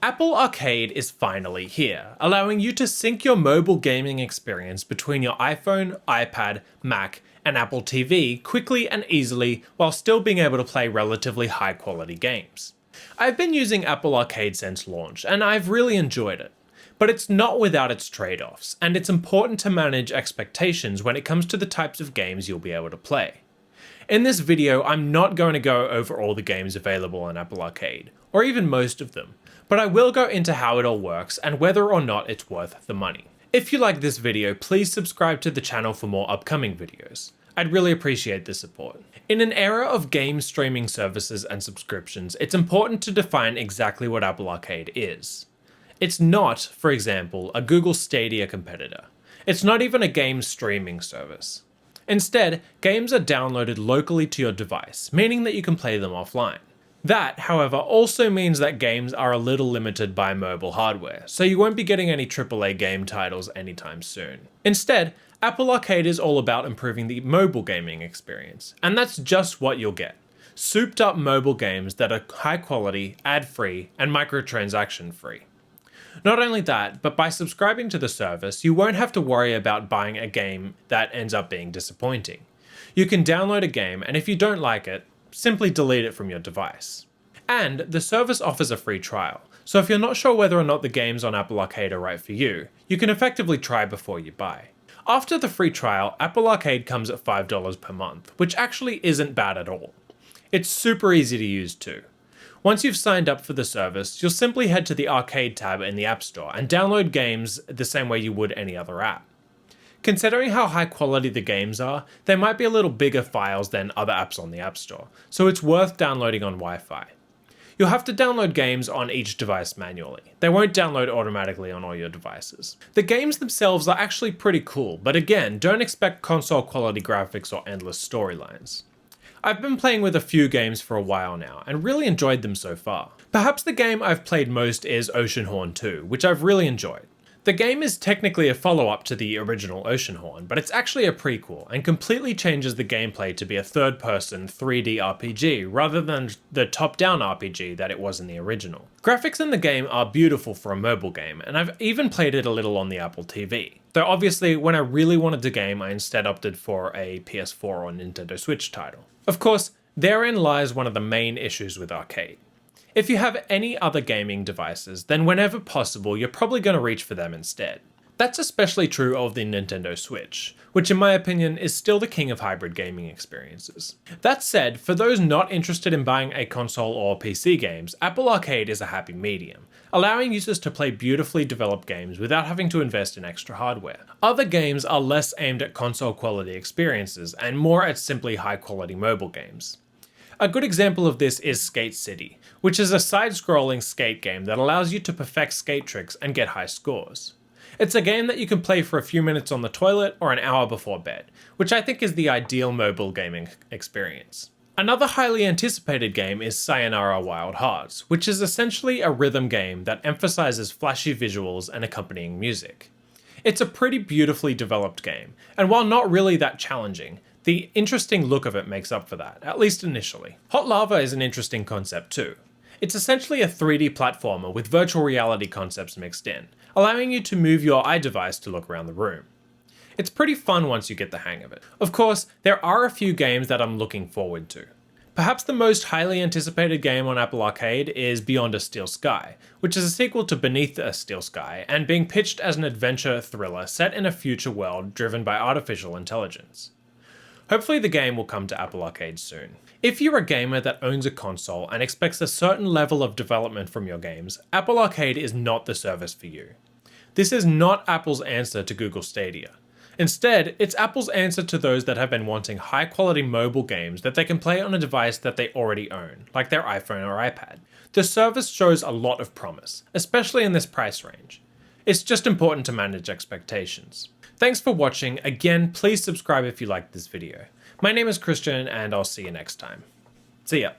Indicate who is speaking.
Speaker 1: Apple Arcade is finally here, allowing you to sync your mobile gaming experience between your iPhone, iPad, Mac, and Apple TV quickly and easily while still being able to play relatively high quality games. I've been using Apple Arcade since launch, and I've really enjoyed it. But it's not without its trade-offs, and it's important to manage expectations when it comes to the types of games you'll be able to play. In this video, I'm not going to go over all the games available on Apple Arcade, or even most of them, but I will go into how it all works and whether or not it's worth the money. If you like this video, please subscribe to the channel for more upcoming videos. I'd really appreciate the support. In an era of game streaming services and subscriptions, it's important to define exactly what Apple Arcade is. It's not, for example, a Google Stadia competitor. It's not even a game streaming service. Instead, games are downloaded locally to your device, meaning that you can play them offline. That, however, also means that games are a little limited by mobile hardware, so you won't be getting any AAA game titles anytime soon. Instead, Apple Arcade is all about improving the mobile gaming experience, and that's just what you'll get. Souped up mobile games that are high quality, ad-free, and microtransaction free. Not only that, but by subscribing to the service, you won't have to worry about buying a game that ends up being disappointing. You can download a game, and if you don't like it, simply delete it from your device. And the service offers a free trial, so if you're not sure whether or not the games on Apple Arcade are right for you, you can effectively try before you buy. After the free trial, Apple Arcade comes at $5 per month, which actually isn't bad at all. It's super easy to use too. Once you've signed up for the service, you'll simply head to the Arcade tab in the App Store and download games the same way you would any other app. Considering how high quality the games are, they might be a little bigger files than other apps on the App Store, so it's worth downloading on Wi-Fi. You'll have to download games on each device manually. They won't download automatically on all your devices. The games themselves are actually pretty cool, but again, don't expect console quality graphics or endless storylines. I've been playing with a few games for a while now, and really enjoyed them so far. Perhaps the game I've played most is Oceanhorn 2, which I've really enjoyed. The game is technically a follow-up to the original Oceanhorn, but it's actually a prequel, and completely changes the gameplay to be a third-person 3D RPG, rather than the top-down RPG that it was in the original. Graphics in the game are beautiful for a mobile game, and I've even played it a little on the Apple TV. Though obviously, when I really wanted the game, I instead opted for a PS4 or Nintendo Switch title. Of course, therein lies one of the main issues with Arcade. If you have any other gaming devices, then whenever possible, you're probably going to reach for them instead. That's especially true of the Nintendo Switch, which in my opinion is still the king of hybrid gaming experiences. That said, for those not interested in buying a console or PC games, Apple Arcade is a happy medium, allowing users to play beautifully developed games without having to invest in extra hardware. Other games are less aimed at console quality experiences and more at simply high quality mobile games. A good example of this is Skate City, which is a side-scrolling skate game that allows you to perfect skate tricks and get high scores. It's a game that you can play for a few minutes on the toilet or an hour before bed, which I think is the ideal mobile gaming experience. Another highly anticipated game is Sayonara Wild Hearts, which is essentially a rhythm game that emphasizes flashy visuals and accompanying music. It's a pretty beautifully developed game, and while not really that challenging, the interesting look of it makes up for that, at least initially. Hot Lava is an interesting concept too. It's essentially a 3D platformer with virtual reality concepts mixed in, allowing you to move your iDevice to look around the room. It's pretty fun once you get the hang of it. Of course, there are a few games that I'm looking forward to. Perhaps the most highly anticipated game on Apple Arcade is Beyond a Steel Sky, which is a sequel to Beneath a Steel Sky, and being pitched as an adventure thriller set in a future world driven by artificial intelligence. Hopefully the game will come to Apple Arcade soon. If you're a gamer that owns a console and expects a certain level of development from your games, Apple Arcade is not the service for you. This is not Apple's answer to Google Stadia. Instead, it's Apple's answer to those that have been wanting high-quality mobile games that they can play on a device that they already own, like their iPhone or iPad. The service shows a lot of promise, especially in this price range. It's just important to manage expectations. Thanks for watching. Again, please subscribe if you liked this video. My name is Christian, and I'll see you next time. See ya.